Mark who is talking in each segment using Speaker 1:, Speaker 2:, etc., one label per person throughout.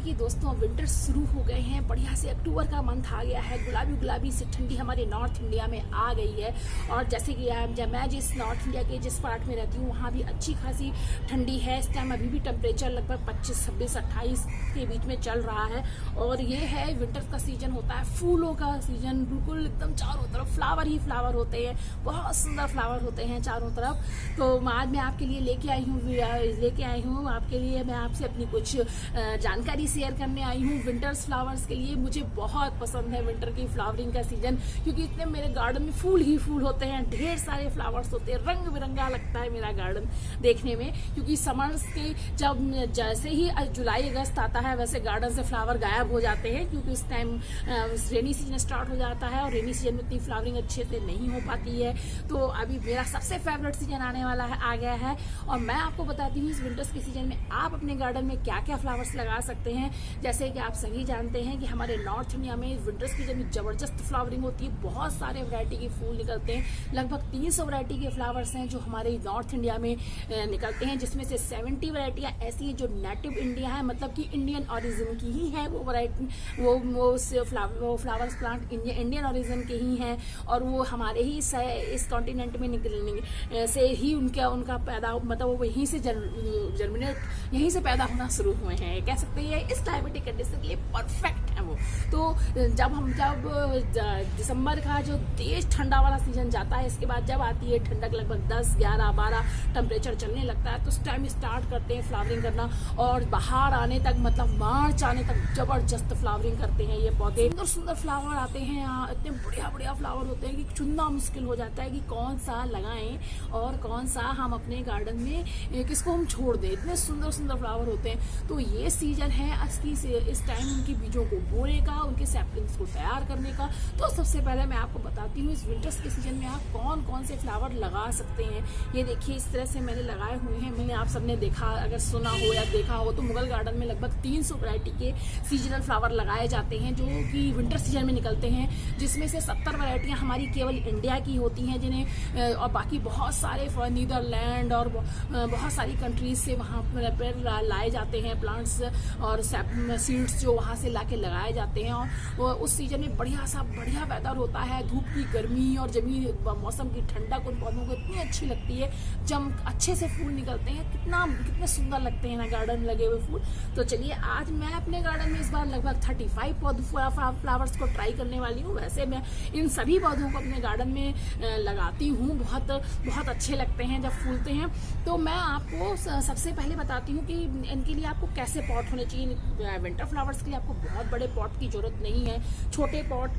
Speaker 1: कि दोस्तों विंटर शुरू हो गए हैं, बढ़िया से अक्टूबर का मंथ आ गया है, गुलाबी गुलाबी से ठंडी हमारे नॉर्थ इंडिया में आ गई है। और जैसे कि जब मैं जिस नॉर्थ इंडिया के जिस पार्ट में रहती हूँ वहाँ भी अच्छी खासी ठंडी है। इस टाइम अभी भी टेम्परेचर लगभग 25, 26, 28 के बीच में चल रहा है। और ये है विंटर का सीजन होता है, फूलों का सीजन, बिल्कुल एकदम चारों तरफ फ्लावर ही फ्लावर होते हैं, बहुत सुंदर फ्लावर होते हैं चारों तरफ। तो आज मैं आपके लिए लेके आई हूँ आपके लिए मैं आपसे अपनी कुछ जानकारी शेयर करने आई हूँ विंटर्स फ्लावर्स के लिए। मुझे बहुत पसंद है विंटर की फ्लावरिंग का सीजन, क्योंकि इतने मेरे गार्डन में फूल ही फूल होते हैं, ढेर सारे फ्लावर्स होते हैं, रंग बिरंगा लगता है मेरा गार्डन देखने में। क्योंकि समर्स के जब जैसे ही जुलाई अगस्त आता है वैसे गार्डन से फ्लावर गायब हो जाते हैं, क्योंकि इस टाइम रेनी सीजन स्टार्ट हो जाता है और रेनी सीजन में इतनी फ्लावरिंग अच्छे से नहीं हो पाती है। तो अभी मेरा सबसे फेवरेट सीजन आने वाला है, आ गया है। और मैं आपको बताती हूँ इस विंटर्स के सीजन में आप अपने गार्डन में क्या क्या फ्लावर्स लगा सकते हैं। जैसे कि आप सभी जानते हैं कि हमारे नॉर्थ इंडिया में विंटर्स की जब जबरदस्त फ्लावरिंग होती है, बहुत सारे वैरायटी के फूल निकलते हैं। लगभग 300 वैरायटी के फ्लावर्स हैं जो हमारे नॉर्थ इंडिया में निकलते हैं, जिसमें से 70 वैरायटियां ऐसी हैं जो नेटिव इंडिया है, मतलब कि इंडियन ओरिजिन की ही है। वो वैरायटी वो फ्लावर्स प्लांट इंडियन ओरिजिन के ही हैं और वो हमारे ही इस कॉन्टिनेंट में निकलने से ही उनका पैदा, मतलब वो यहीं से जर्मिनेट यहीं से पैदा होना शुरू हुए हैं, कह सकते हैं। इस क्लाइमेटिक कंडीशन के लिए परफेक्ट है वो। तो जब दिसंबर का जो तेज ठंडा वाला सीजन जाता है, इसके बाद जब आती है ठंडक, लगभग 10, 11, 12 टेम्परेचर चलने लगता है, तो उस टाइम स्टार्ट करते हैं फ्लावरिंग करना। और बाहर आने तक, मतलब मार्च आने तक जबरदस्त फ्लावरिंग करते हैं ये पौधे। सुंदर सुंदर फ्लावर आते हैं यहाँ, इतने बढ़िया बढ़िया फ्लावर होते हैं कि चुनना मुश्किल हो जाता है कि कौन सा लगाएं और कौन सा हम अपने गार्डन में किसको हम छोड़ दें। इतने सुंदर सुंदर फ्लावर होते हैं। तो ये सीजन है इस टाइम उनकी बीजों को बोने का, उनके सैपलिंग्स को तैयार करने का। तो सबसे पहले मैं आपको बताती हूँ इस विंटर्स के सीजन में आप कौन कौन से फ्लावर लगा सकते हैं। ये देखिए इस तरह से मैंने लगाए हुए हैं। मैंने आप सबने देखा, अगर सुना हो या देखा हो, तो मुगल गार्डन में लगभग 300 वैरायटी के सीजनल फ्लावर लगाए जाते हैं जो कि विंटर सीजन में निकलते हैं, जिसमें से 70 वैरायटियां हमारी केवल इंडिया की होती हैं, जिन्हें और बाकी बहुत सारे नीदरलैंड और बहुत सारी कंट्रीज से वहाँ पर लाए जाते हैं प्लांट्स और सीड्स जो वहाँ से लाके लगाए जाते हैं। और उस सीजन में बढ़िया वेदर होता है, धूप की गर्मी और जमीन मौसम की ठंडक उन पौधों को इतनी अच्छी लगती है। जब अच्छे से फूल निकलते हैं, कितने सुंदर लगते हैं ना गार्डन लगे हुए फूल। तो चलिए आज मैं अपने गार्डन में इस बार लगभग 35 फ्लावर्स को ट्राई करने वाली हूँ। वैसे मैं इन सभी पौधों को अपने गार्डन में लगाती हूँ, बहुत अच्छे लगते हैं जब फूलते हैं। तो मैं आपको सबसे पहले बताती हूँ कि इनके लिए आपको कैसे पॉट होने चाहिए। विंटर फ्लावर्स के लिए आपको बहुत बड़े पॉट की जरूरत नहीं है, छोटे पॉट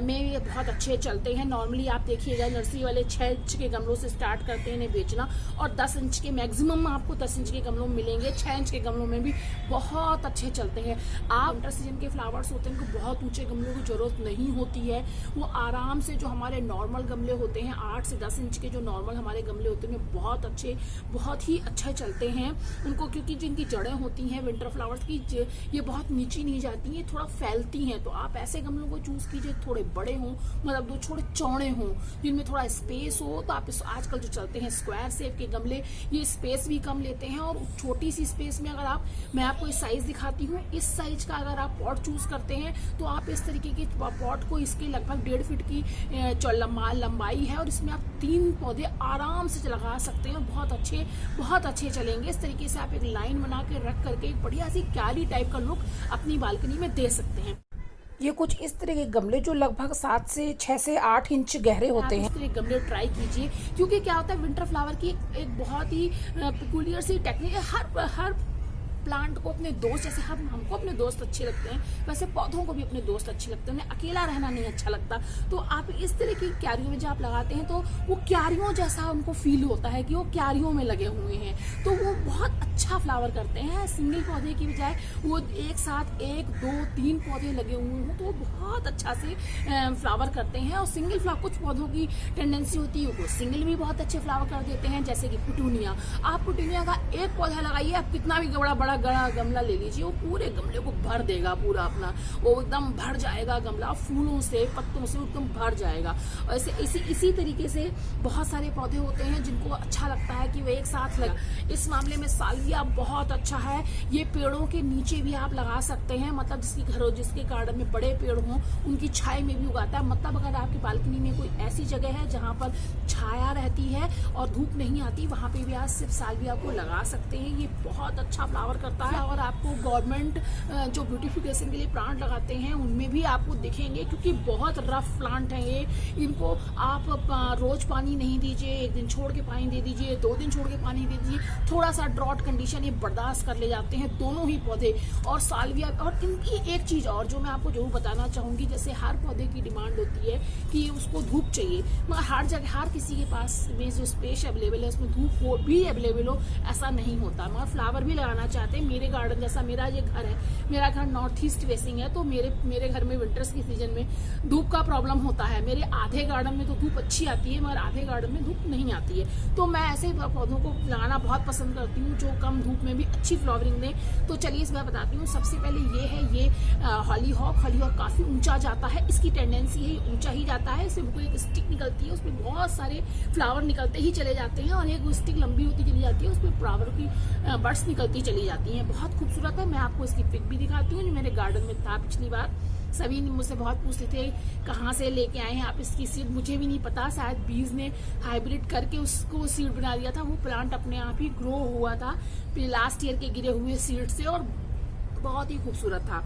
Speaker 1: में ये बहुत अच्छे चलते हैं। नॉर्मली आप देखिएगा नर्सरी वाले 6 इंच के गमलों से स्टार्ट करते हैं इन्हें बेचना, और 10 इंच के मैक्सिमम आपको 10 इंच के गमलों में मिलेंगे। 6 इंच के गमलों में भी बहुत अच्छे चलते हैं। आप विंटर सीजन के फ्लावर्स होते हैं उनको बहुत ऊंचे गमलों की जरूरत नहीं होती है। वो आराम से जो हमारे नॉर्मल गमले होते हैं, 8 से 10 इंच के जो नॉर्मल हमारे गमले होते हैं, बहुत ही अच्छे चलते हैं उनको, क्योंकि जिनकी जड़ें होती हैं विंटर फ्लावर्स की, ये बहुत नीची नहीं जाती हैं, थोड़ा फैलती हैं। तो आप ऐसे गमलों को चूज कीजिए, थोड़े बड़े हों, मतलब दो थोड़े चौड़े हों, जिनमें थोड़ा स्पेस हो। तो आप आजकल जो चलते हैं स्क्वायर शेप के गमले, ये स्पेस भी कम लेते हैं। और छोटी सी स्पेस में अगर मैं आपको इस साइज दिखाती हूँ, इस साइज का अगर आप पॉट चूज करते हैं तो आप इस तरीके के पॉट को, इसके लगभग 1.5 फीट की लंबाई है, और इसमें आप 3 पौधे आराम से लगा सकते हैं और बहुत अच्छे चलेंगे। इस तरीके से आप एक लाइन बना के रख करके एक बढ़िया सी क्यारी टाइप का लुक अपनी बालकनी में दे सकते हैं।
Speaker 2: ये कुछ इस तरह के गमले जो लगभग 6 से 8 इंच गहरे होते हैं।
Speaker 1: इस तरह गमले ट्राई कीजिए, क्योंकि क्या होता है विंटर फ्लावर की एक बहुत ही पेक्यूलियर सी टेक्निक है। हर प्लांट को अपने दोस्त, जैसे हमको अपने दोस्त अच्छे लगते हैं, वैसे पौधों को भी अपने दोस्त अच्छे लगते हैं। उन्हें अकेला रहना नहीं अच्छा लगता। तो आप इस तरह की क्यारियों में जब आप लगाते हैं तो वो क्यारियों जैसा उनको फील होता है कि वो क्यारियों में लगे हुए हैं, तो वो बहुत अच्छा फ्लावर करते हैं। सिंगल पौधे की बजाय वो एक साथ 1, 2, 3 पौधे लगे हुए हों तो वो बहुत अच्छा से फ्लावर करते हैं। और सिंगल फ्लावर, कुछ पौधों की टेंडेंसी होती है वो सिंगल भी बहुत अच्छे फ्लावर कर देते हैं, जैसे कि पुटूनिया। आप पुटूनिया का एक पौधा लगाइए, आप कितना भी बड़ा गमला ले लीजिए, वो पूरे गमले को भर देगा, पूरा अपना वो एकदम भर जाएगा गमला, फूलों से पत्तों से एकदम भर जाएगा। ऐसे इसी तरीके से बहुत सारे पौधे होते हैं जिनको अच्छा लगता है कि वो एक साथ लगा। इस मामले में सालविया सालविया बहुत अच्छा है। ये पेड़ों के नीचे भी आप लगा सकते हैं, मतलब जिसके गार्डन में बड़े पेड़ हों उनकी छाया में भी उगाता है। मतलब अगर आपकी बालकनी में कोई ऐसी जगह है जहाँ पर छाया रहती है और धूप नहीं आती, वहाँ पे भी आप सिर्फ सालविया को लगा सकते हैं। ये बहुत अच्छा फ्लावर करता है। और आपको गवर्नमेंट जो ब्यूटिफिकेशन के लिए प्लांट लगाते हैं उनमें भी आपको दिखेंगे, क्योंकि बहुत रफ प्लांट है ये। इनको आप रोज पानी नहीं दीजिए, एक दिन छोड़ के पानी दे दीजिए, 2 दिन छोड़ के पानी दे दीजिए, थोड़ा सा ड्रॉट कंडीशन ये बर्दाश्त कर ले जाते हैं दोनों ही पौधे। और सालविया, और इनकी एक चीज और जो मैं आपको जरूर बताना चाहूंगी, जैसे हर पौधे की डिमांड होती है कि उसको धूप चाहिए, मगर हर जगह हर किसी के पास में जो स्पेस अवेलेबल है उसमें धूप हो भी अवेलेबल हो ऐसा नहीं होता। मगर फ्लावर भी लगाना चाहते हैं। मेरे गार्डन जैसा मेरा ये घर है, मेरा घर नॉर्थ ईस्ट फेसिंग है, तो मेरे घर में विंटर्स के सीजन में धूप का प्रॉब्लम होता है। मेरे आधे गार्डन में तो धूप अच्छी आती है मगर आधे गार्डन में धूप नहीं आती है। तो मैं ऐसे ही पौधों को लगाना बहुत पसंद करती हूँ जो कम धूप में भी अच्छी फ्लावरिंग दें। तो चलिए इसमें बताती हूँ। सबसे पहले ये है, ये हॉलीहॉक काफी ऊंचा जाता है, इसकी टेंडेंसी है ऊंचा ही जाता है। इसमें बिल्कुल एक स्टिक निकलती है, उसमें बहुत सारे फ्लावर निकलते ही चले जाते हैं और एक स्टिक लंबी होती चली जाती है, उसमें फ्लावर की बर्ड्स निकलती चली जाती हैं। बहुत खूबसूरत है। मैं आपको इसकी पिक भी दिखाती हूँ जो मेरे गार्डन में था पिछली बार। सभी मुझसे बहुत पूछते थे कहाँ से लेके आए हैं आप इसकी सीड। मुझे भी नहीं पता, शायद बीज ने हाइब्रिड करके उसको सीड बना दिया था। वो प्लांट अपने आप ही ग्रो हुआ था लास्ट ईयर के गिरे हुए सीड से और बहुत ही खूबसूरत था।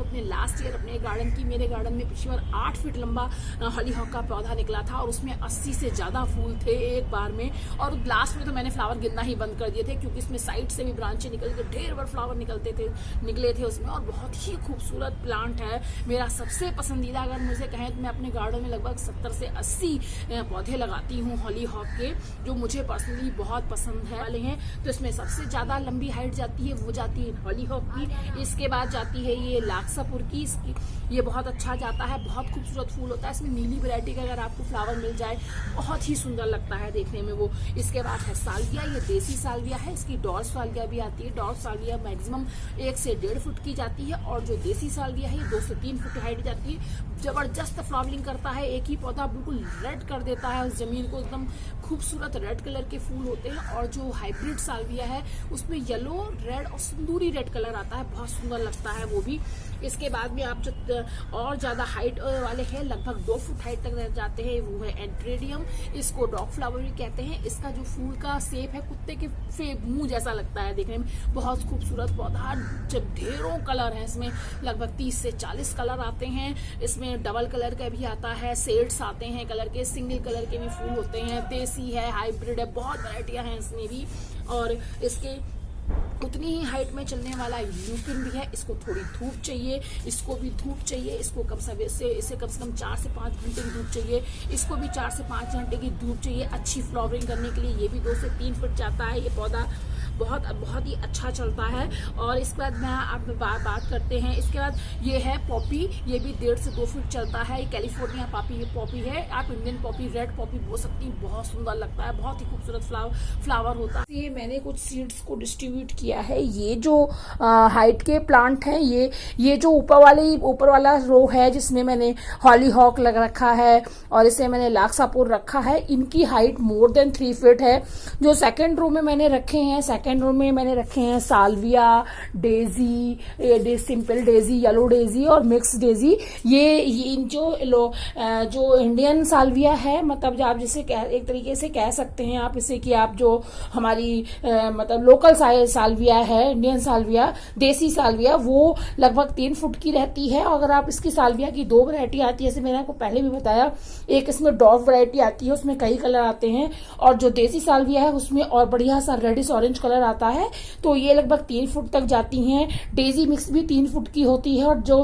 Speaker 1: अपने लास्ट ईयर अपने गार्डन की, मेरे गार्डन में पिछली बार 8 फीट लंबा हॉलीहॉक का पौधा निकला था और उसमें 80 से ज्यादा फूल थे एक बार में। और लास्ट में तो मैंने फ्लावर गिनना ही बंद कर दिए थे, क्योंकि इसमें साइड से भी ब्रांचें निकल के ढेर बार फ्लावर निकले थे उसमें। और बहुत ही खूबसूरत प्लांट है, मेरा सबसे पसंदीदा। अगर मुझे कहें तो मैं अपने गार्डन में लगभग 70 से 80 पौधे लगाती हूँ हॉलीहॉक के, जो मुझे पर्सनली बहुत पसंद है वाले हैं। तो इसमें सबसे ज्यादा लंबी हाइट जाती है वो जाती है हॉलीहॉक की। इसके बाद जाती है ये लाक्सापुर की, इसकी ये बहुत अच्छा जाता है, बहुत खूबसूरत फूल होता है। इसमें नीली वैरायटी का अगर आपको फ्लावर मिल जाए बहुत ही सुंदर लगता है देखने में वो। इसके बाद है सालविया, ये देसी सालविया है। इसकी डॉर्स सालविया भी आती है। डॉर्स सालविया मैक्सिमम 1 से 1.5 फुट की जाती है और जो देसी सालविया है ये 2 से 3 फुट की हाइट जाती है। जबरदस्त फ्लावरिंग करता है, एक ही पौधा बिल्कुल रेड कर देता है उस जमीन को, एकदम खूबसूरत रेड कलर के फूल होते हैं। और जो हाइब्रिड सालविया है उसमें येलो, रेड और सिंदूरी रेड कलर आता है, बहुत सुंदर लगता है वो भी। इसके बाद में आप जो और ज्यादा हाइट वाले हैं, लगभग 2 फुट हाइट तक रह जाते हैं, वो है एंट्रेडियम। इसको डॉग फ्लावर भी कहते हैं। इसका जो फूल का शेप है कुत्ते के मुंह जैसा लगता है देखने में, बहुत खूबसूरत पौधा। जब ढेरों कलर है इसमें, लगभग 30 से 40 कलर आते हैं। इसमें डबल कलर का भी आता है, शेड्स आते हैं कलर के, सिंगल कलर के भी फूल होते हैं, देसी है, हाइब्रिड है, बहुत वैरायटियां हैं इसमें भी। और इसके उतनी ही हाइट में चलने वाला यूकिन भी है। इसको थोड़ी धूप चाहिए, इसको भी धूप चाहिए। इसको कम से कम 4 से 5 घंटे की धूप चाहिए। इसको भी 4 से 5 घंटे की धूप चाहिए अच्छी फ्लावरिंग करने के लिए। ये भी 2 से 3 फुट जाता है ये पौधा, बहुत ही अच्छा चलता है। और इसके बाद मैं आप बात करते हैं। इसके बाद ये है पॉपी, ये भी 1.5 से 2 फुट चलता है। कैलिफोर्निया पॉपी है, आप इंडियन पॉपी, रेड पॉपी बोल सकती हैं। बहुत सुंदर लगता है, बहुत ही खूबसूरत फ्लावर होता है। ये मैंने कुछ सीड्स को डिस्ट्रीब्यूट किया है। ये जो हाइट के प्लांट हैं, ये जो ऊपर वाला रो है जिसमें मैंने हॉलीहॉक लग रखा है और इसे मैंने लाक्सापुर रखा है, इनकी हाइट मोर देन 3 फीट है। जो सेकेंड रो में मैंने रखे हैं, सेकेंड रो में मैंने रखे हैं salvia, Daisy, simple Daisy, yellow Daisy और मिक्स डेजी। ये जो इंडियन सालविया है, मतलब आप जिसे एक तरीके से कह सकते हैं आप इसे कि आप जो हमारी मतलब लोकल सालविया है, इंडियन सालविया, देसी सालविया, वो लगभग 3 फुट की रहती है। अगर आप इसकी सालविया की 2 वैरायटी आती है, जैसे मैंने आपको पहले भी बताया, एक इसमें डॉग वैरायटी आती है, उसमें कई कलर आते हैं, और जो देसी सालविया है उसमें और बढ़िया सा रेडिश ऑरेंज कलर आता है। तो ये लगभग 3 फुट तक जाती हैं। डेजी मिक्स भी 3 फुट की होती है और जो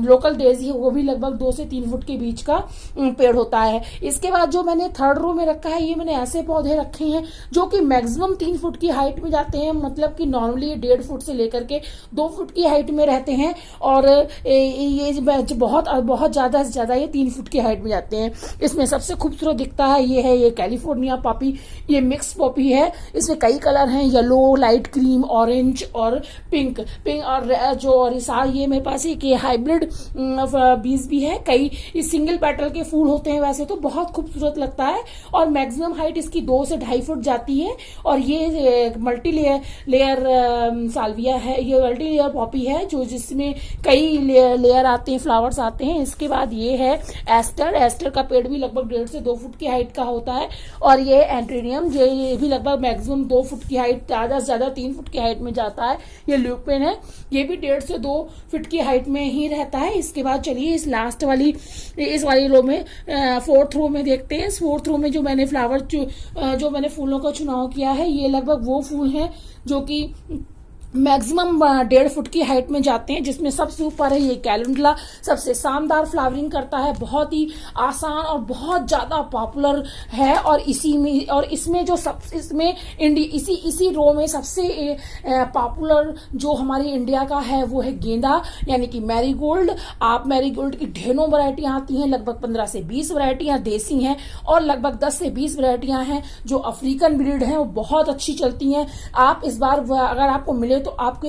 Speaker 1: लोकल डेजी है वो भी लगभग 2 से 3 फुट के बीच का पेड़ होता है। इसके बाद जो मैंने थर्ड रो में रखा है, ये मैंने ऐसे पौधे रखे हैं जो कि मैक्सिमम 3 फुट की हाइट में जाते हैं, मतलब कि नॉर्मली 1.5 फुट से लेकर के 2 फुट की हाइट में रहते हैं। और ये बहुत ज्यादा से ज्यादा ये 3 फुट की हाइट में जाते हैं। इसमें सबसे खूबसूरत दिखता है ये कैलिफोर्निया पॉपी। ये मिक्स पॉपी है, इसमें कई कलर हैं,
Speaker 2: येलो, लाइट क्रीम, ऑरेंज और पिंक और जो और ये मेरे पास एक हाइब्रिड बीज भी है। कई इस सिंगल पेटल के फूल होते हैं वैसे तो, बहुत खूबसूरत लगता है और मैक्सिमम हाइट इसकी 2 से 2.5 फुट जाती है। और ये मल्टी लेयर साल्विया है, ये मल्टी लेयर पॉपी है जो जिसमें कई लेयर आते हैं, फ्लावर्स आते हैं। इसके बाद ये है एस्टर का पेड़ भी लगभग 1.5 से 2 फुट की हाइट का होता है। और ये एंट्रेनियम, ये भी लगभग मैक्सिमम 2 फुट की हाइट, ज्यादा से ज्यादा 3 फुट की हाइट में जाता है। ये ल्यूपेन है, ये भी 1.5 से 2 फुट की हाइट में ही रहता है। इसके बाद चलिए इस लास्ट वाली रो में 4th रो में देखते हैं। 4th रो में जो मैंने जो मैंने फूलों का चुनाव किया है, ये लगभग वो फूल हैं जो कि मैक्सिमम 1.5 फुट की हाइट में जाते हैं, जिसमें सबसे ऊपर है ये कैलेंडुला, सबसे शानदार फ्लावरिंग करता है, बहुत ही आसान और बहुत ज्यादा पॉपुलर है। और इसमें जो इसी रो में सबसे पॉपुलर जो हमारे इंडिया का है वो है गेंदा, यानी कि मैरीगोल्ड। आप मैरीगोल्ड की ढेरों वैरायटियां आती हैं, लगभग 15 से 20 वैरायटियां देसी हैं और लगभग 10 से 20 वैरायटियां हैं जो अफ्रीकन ब्रीड हैं, वो बहुत अच्छी चलती हैं। आप इस बार अगर आपको मिले तो आपके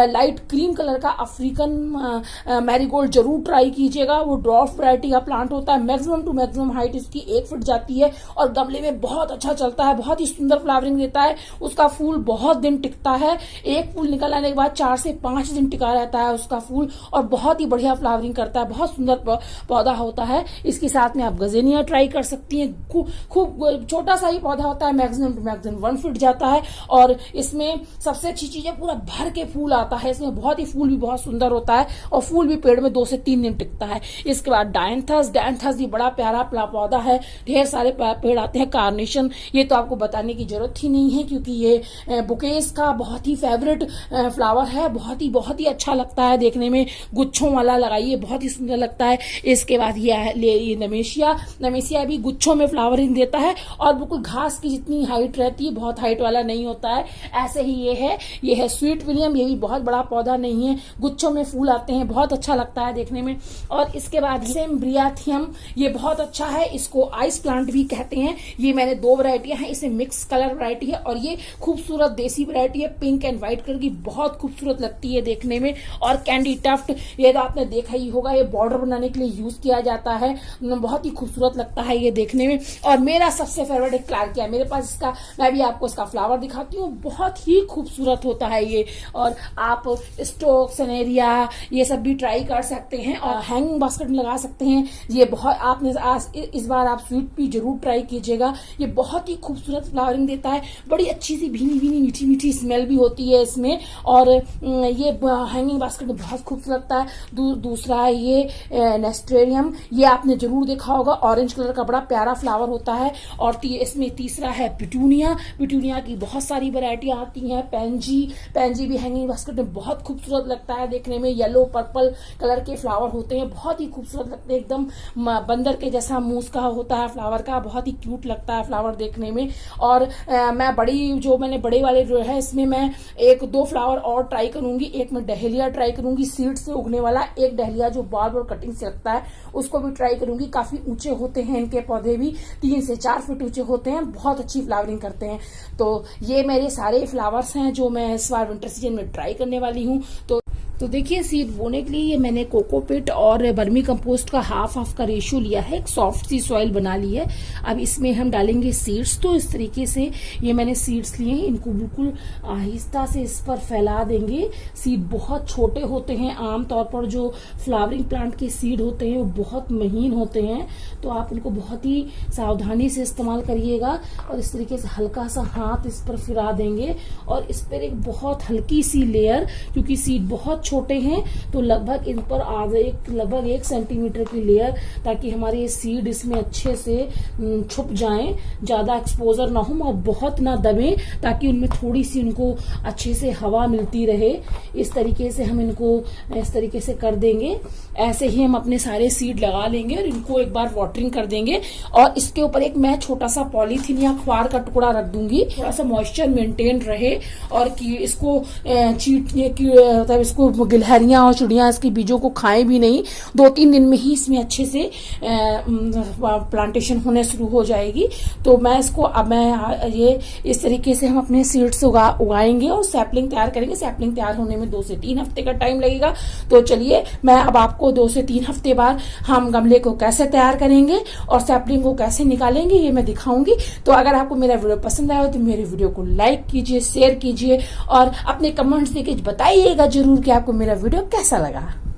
Speaker 2: लाइट क्रीम कलर का अफ्रीकन मैरीगोल्ड जरूर ट्राई कीजिएगा। वो ड्वार्फ वैरायटी का प्लांट होता है, मैक्सिमम टू मैक्सिमम हाइट इसकी 1 फुट जाती है और गमले में बहुत अच्छा चलता है, बहुत ही सुंदर फ्लावरिंग देता है। उसका फूल बहुत दिन टिकता है, एक फूल निकल आने के बाद 4 से 5 दिन टिका रहता है उसका फूल और बहुत ही बढ़िया फ्लावरिंग करता है, बहुत सुंदर पौधा होता है। इसके साथ में आप गजेनिया ट्राई कर सकती हैं, खूब छोटा सा ही पौधा होता है, मैक्सिमम टू मैक्सिमम 1 फुट जाता है। और इसमें सबसे अच्छी चीज है, पूरा भर के फूल आता है इसमें, बहुत ही फूल भी बहुत सुंदर होता है और फूल भी पेड़ में 2 से 3 दिन टिकता है। इसके बाद डायंथस भी बड़ा प्यारा पौधा है, ढेर सारे पेड़ आते हैं। कार्नेशन, ये तो आपको बताने की जरूरत ही नहीं है क्योंकि ये बुकेस का बहुत ही फेवरेट फ्लावर है, बहुत ही अच्छा लगता है देखने में, गुच्छों वाला लगाइए, बहुत ही सुंदर लगता है। इसके बाद ये नमेसिया भी गुच्छों में फ्लावरिंग देता है और बिल्कुल घास की जितनी हाइट रहती है, बहुत हाइट वाला नहीं होता है। ऐसे ही ये है स्वीट विलियम, ये भी बहुत बड़ा पौधा नहीं है, गुच्छों में फूल आते हैं, बहुत अच्छा लगता है देखने में। और इसके बाद सेम्ब्रियाथियम, ये बहुत अच्छा है, इसको आइस प्लांट भी कहते हैं। ये मैंने 2 वैरायटियां हैं, इसमें मिक्स कलर वैरायटी है और ये खूबसूरत देसी वैरायटी है, पिंक एंड व्हाइट कलर की, बहुत खूबसूरत लगती है देखने में। और कैंडी टफ्ट, ये तो आपने देखा ही होगा, ये बॉर्डर बनाने के लिए यूज किया जाता है, बहुत ही खूबसूरत लगता है ये देखने में। और मेरा सबसे फेवरेट एक क्लार्किया, मेरे पास इसका, मैं भी आपको इसका फ्लावर दिखाती हूँ, बहुत ही खूबसूरत होता है ये। और आप स्टोक, सनेरिया, ये सब भी ट्राई कर सकते हैं और हैंगिंग बास्केट में लगा सकते हैं। ये बहुत, आपने इस बार आप स्वीट पी जरूर ट्राई कीजिएगा, ये बहुत ही खूबसूरत फ्लावरिंग देता है, बड़ी अच्छी सी भीनी मीठी स्मेल भी होती है इसमें। और ये हैंगिंग बास्केट में बहुत खूबसूरत लगता है। दूसरा है ये नेस्टेरियम, ये आपने जरूर देखा होगा, ऑरेंज कलर का बड़ा प्यारा फ्लावर होता है। और इसमें तीसरा है पिटूनिया की बहुत सारी वैरायटियां आती हैं। पैंजी भी हैंगिंग बास्केट में बहुत खूबसूरत लगता है देखने में, येलो पर्पल कलर के फ्लावर होते हैं, बहुत ही खूबसूरत लगते हैं, एकदम बंदर के जैसा मूस का होता है फ्लावर का, बहुत ही क्यूट लगता है फ्लावर देखने में। और मैंने बड़े वाले जो है, इसमें मैं 1-2 फ्लावर और ट्राई करूंगी। एक मैं डहेलिया ट्राई करूंगी, सीड से उगने वाला एक डहेलिया जो बार कटिंग से लगता है, उसको भी ट्राई करूंगी। काफी ऊंचे होते हैं इनके पौधे भी, 3 से 4 फुट ऊंचे होते हैं, बहुत अच्छी फ्लावरिंग करते हैं। तो ये मेरे सारे फ्लावर्स हैं जो मैं इस बार विंटर सीजन में ट्राई करने वाली हूँ। तो देखिए, सीड बोने के लिए ये मैंने कोकोपिट और वर्मी कंपोस्ट का हाफ का रेशियो लिया है, एक सॉफ्ट सी सॉइल बना ली है। अब इसमें हम डालेंगे सीड्स। तो इस तरीके से ये मैंने सीड्स लिए हैं, इनको बिल्कुल आहिस्ता से इस पर फैला देंगे। सीड बहुत छोटे होते हैं, आमतौर पर जो फ्लावरिंग प्लांट के सीड होते हैं वो बहुत महीन होते हैं, तो आप इनको बहुत ही सावधानी से इस्तेमाल करिएगा। और इस तरीके से हल्का सा हाथ इस पर फिरा देंगे और इस पर एक बहुत हल्की सी लेयर, क्योंकि सीड बहुत छोटे हैं तो लगभग इन पर लगभग 1 सेंटीमीटर की लेयर, ताकि हमारे सीड इसमें अच्छे से छुप जाएं, ज्यादा एक्सपोजर ना हो और बहुत ना दबे, ताकि उनमें थोड़ी सी उनको अच्छे से हवा मिलती रहे। इस तरीके से हम इनको इस तरीके से कर देंगे। ऐसे ही हम अपने सारे सीड लगा लेंगे और इनको एक बार वाटरिंग कर देंगे। और इसके ऊपर एक मैं छोटा सा पॉलीथीन या अखबार का टुकड़ा रख दूंगी, थोड़ा सा मॉइस्चर मेंटेन रहे और कि इसको मतलब इसको गिलहरियां और चिड़ियां इसके बीजों को खाएं भी नहीं। 2-3 दिन में ही इसमें अच्छे से प्लांटेशन होने शुरू हो जाएगी। तो मैं इसको अब मैं ये इस तरीके से हम अपने सीड्स उगाएंगे और सैपलिंग तैयार करेंगे। सैपलिंग तैयार होने में 2 से 3 हफ्ते का टाइम लगेगा। तो चलिए मैं अब आपको 2 से 3 हफ्ते बाद हम गमले को कैसे तैयार करेंगे और सैपलिंग को कैसे निकालेंगे ये मैं दिखाऊंगी। तो अगर आपको मेरा वीडियो पसंद आया तो मेरे वीडियो को लाइक कीजिए, शेयर कीजिए और अपने कमेंट्स देके बताइएगा जरूर कि आपको मेरा वीडियो कैसा लगा।